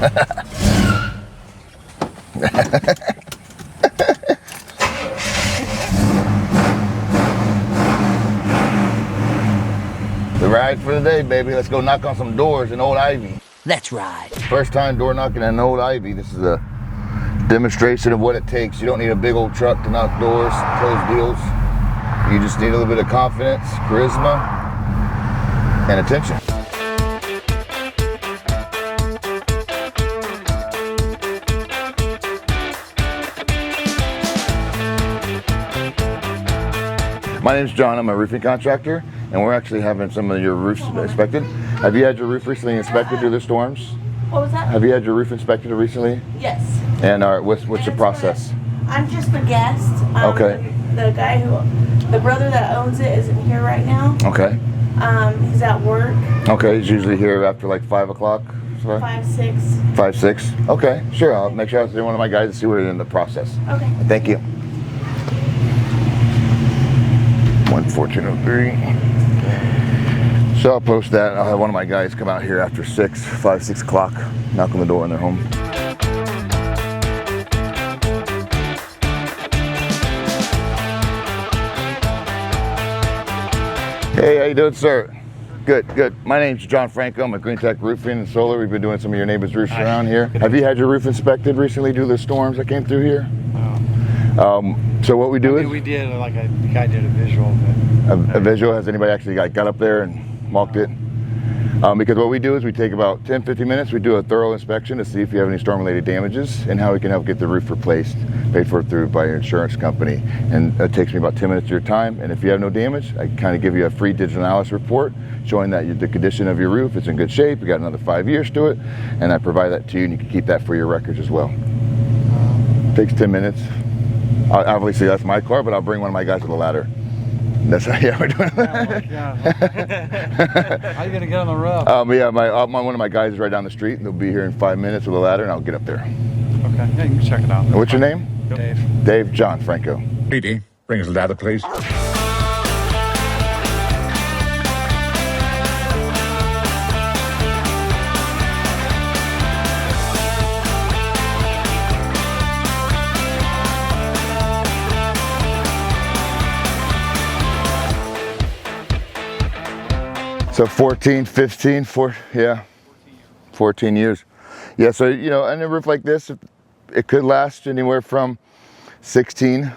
The ride for the day, baby. Let's go knock on some doors in Old Ivy. Let's ride. First time door knocking in Old Ivy. This is a demonstration of what it takes. You don't need a big old truck to knock doors, close deals. You just need a little bit of confidence, charisma, and attention. My name's John. I'm a roofing contractor, and we're actually having some of your roofs inspected. Have you had your roof recently inspected through the storms? What was that? Have you had your roof inspected recently? Yes. And what's the process? I'm just a guest. Okay. The guy the brother that owns it isn't here right now. Okay. He's at work. Okay, he's usually here after like 5 o'clock. 5, 6. 5, 6. Okay, sure. I'll make sure I'll see one of my guys to see what it is in the process. Okay. Thank you. 1403. So I'll post that. I'll have one of my guys come out here after 5, 6 o'clock, knock on the door in their home. Hey, how you doing, sir? Good, good. My name's John Franco. I'm a Green Tech Roofing and Solar. We've been doing some of your neighbors' roofs around here. Have you had your roof inspected recently due to the storms that came through here? So what we do is... we did, like a guy did a visual. But, a visual? Has anybody actually got up there and walked it? Because what we do is we take about 10, 15 minutes, we do a thorough inspection to see if you have any storm-related damages and how we can help get the roof replaced, paid for through by your insurance company. And it takes me about 10 minutes of your time. And if you have no damage, I kind of give you a free digital analysis report showing that the condition of your roof is in good shape. You got another 5 years to it. And I provide that to you, and you can keep that for your records as well. It takes 10 minutes. Obviously, that's my car, but I'll bring one of my guys with a ladder. That's how we're doing it. How are you going to get on the roof? One of my guys is right down the street, and they'll be here in 5 minutes with a ladder, and I'll get up there. Okay, yeah, you can check it out. What's your name? Dave. Dave, John Franco. Petey, bring us a ladder, please. So 14, 15, 14 years. Yeah, so, you know, on a roof like this, it could last anywhere from 16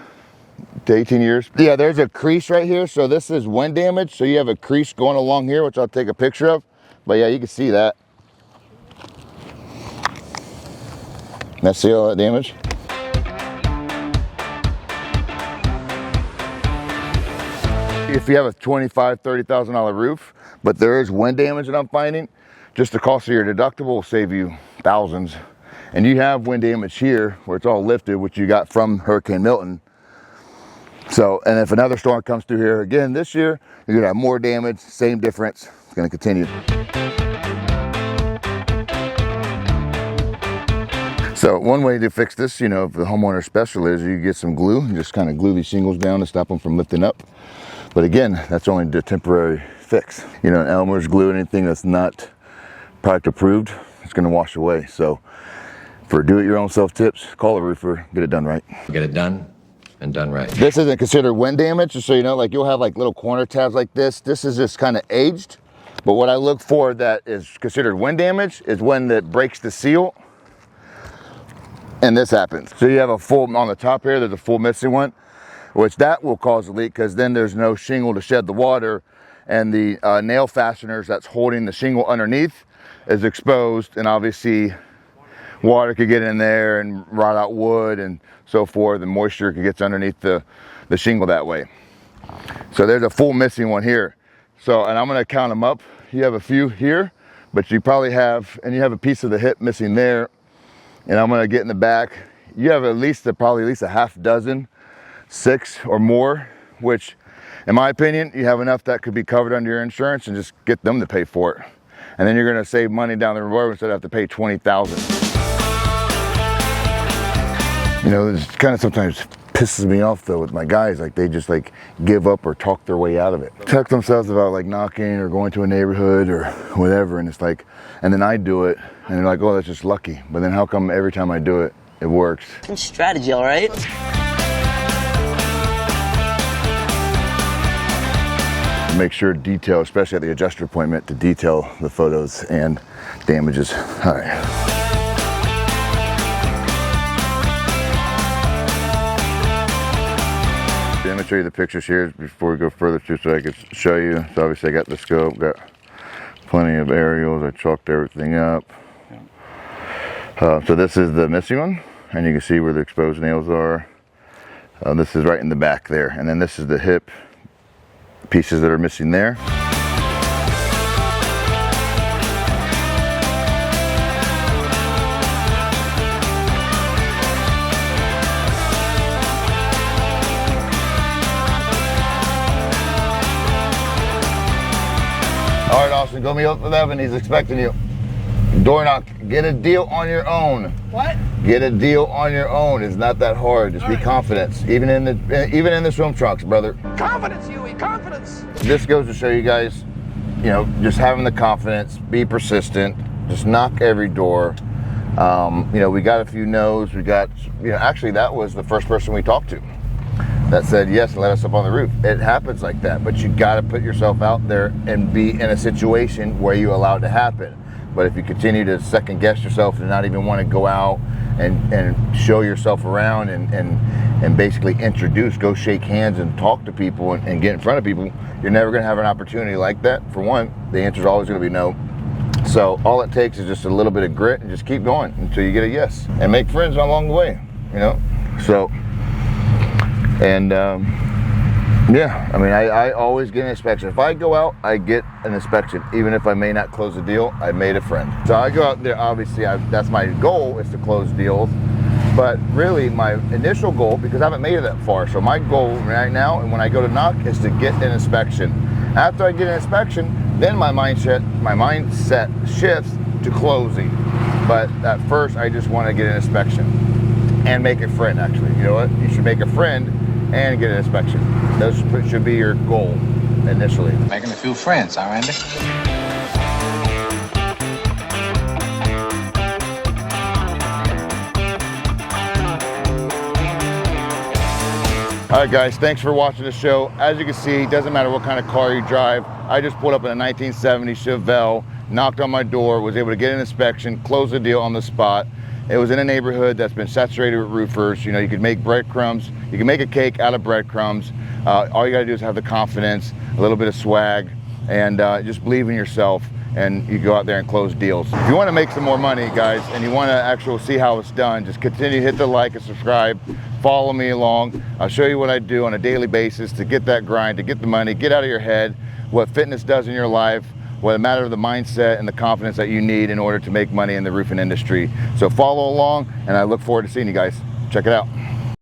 to 18 years. Yeah, there's a crease right here. So this is wind damage. So you have a crease going along here, which I'll take a picture of. But yeah, you can see that. Let's see all that damage. If you have a $25,000, $30,000 roof, but there is wind damage that I'm finding, just the cost of your deductible will save you thousands. And you have wind damage here where it's all lifted, which you got from Hurricane Milton. So, and if another storm comes through here again this year, you're gonna have more damage, same difference, it's gonna continue. So one way to fix this, you know, if the homeowner special is you get some glue and just kind of glue these shingles down to stop them from lifting up. But again, that's only a temporary fix. You know, an Elmer's glue, anything that's not product approved, it's gonna wash away. So for do-it-your-own self tips, call a roofer, get it done right. Get it done and done right. This isn't considered wind damage, just so you know, like you'll have like little corner tabs like this. This is just kind of aged. But what I look for that is considered wind damage is when it breaks the seal and this happens. So you have a full, on the top here, there's a full missing one, which that will cause a leak because then there's no shingle to shed the water, and the nail fasteners that's holding the shingle underneath is exposed, and obviously water could get in there and rot out wood and so forth, and moisture gets underneath the shingle that way. So there's a full missing one here. So, and I'm gonna count them up. You have a few here, but you probably have, and you have a piece of the hip missing there, and I'm gonna get in the back. You have probably at least a half dozen, 6 or more, which in my opinion, you have enough that could be covered under your insurance, and just get them to pay for it. And then you're gonna save money down the road instead of have to pay $20,000. You know, it's kind of sometimes pisses me off though with my guys, like they just like give up or talk their way out of it. Talk to themselves about like knocking or going to a neighborhood or whatever, and it's like, and then I do it and they're like, oh, that's just lucky. But then how come every time I do it, it works? Strategy, all right? Make sure to detail, especially at the adjuster appointment, to detail the photos and damages. All right. Let me show you the pictures here before we go further too, so I can show you. So obviously I got the scope, got plenty of aerials. I chalked everything up. So this is the missing one, and you can see where the exposed nails are. This is right in the back there, and then this is the hip pieces that are missing there. All right, Austin, go meet up with Evan. He's expecting you. Door knock. Get a deal on your own. What? Get a deal on your own. It's not that hard. Just be confident. Even in the swim trunks, brother. Confidence, Huey, confidence. This goes to show you guys, you know, just having the confidence, be persistent, just knock every door. You know, we got a few no's. We got, you know, actually that was the first person we talked to that said yes and let us up on the roof. It happens like that, but you got to put yourself out there and be in a situation where you allow it to happen. But if you continue to second guess yourself and not even want to go out and show yourself around and basically introduce, go shake hands and talk to people and get in front of people, you're never going to have an opportunity like that. For one, the answer is always going to be no. So all it takes is just a little bit of grit and just keep going until you get a yes, and make friends along the way, you know. So, and yeah, I mean, I always get an inspection. If I go out, I get an inspection. Even if I may not close a deal, I made a friend. So I go out there, obviously, that's my goal, is to close deals. But really, my initial goal, because I haven't made it that far, so my goal right now, and when I go to knock, is to get an inspection. After I get an inspection, then my mindset shifts to closing. But at first, I just want to get an inspection and make a friend, actually. You know what? You should make a friend and get an inspection. Those should be your goal initially. Making a few friends, huh, Randy? All right, guys, thanks for watching the show. As you can see, it doesn't matter what kind of car you drive. I just pulled up in a 1970 Chevelle, knocked on my door, was able to get an inspection, close the deal on the spot. It was in a neighborhood that's been saturated with roofers. You know, you could make breadcrumbs. You can make a cake out of breadcrumbs. All you gotta do is have the confidence, a little bit of swag, and just believe in yourself, and you go out there and close deals. If you wanna make some more money, guys, and you wanna actually see how it's done, just continue to hit the like and subscribe. Follow me along. I'll show you what I do on a daily basis to get that grind, to get the money, get out of your head, what fitness does in your life, what a matter of the mindset and the confidence that you need in order to make money in the roofing industry. So follow along, and I look forward to seeing you guys. Check it out.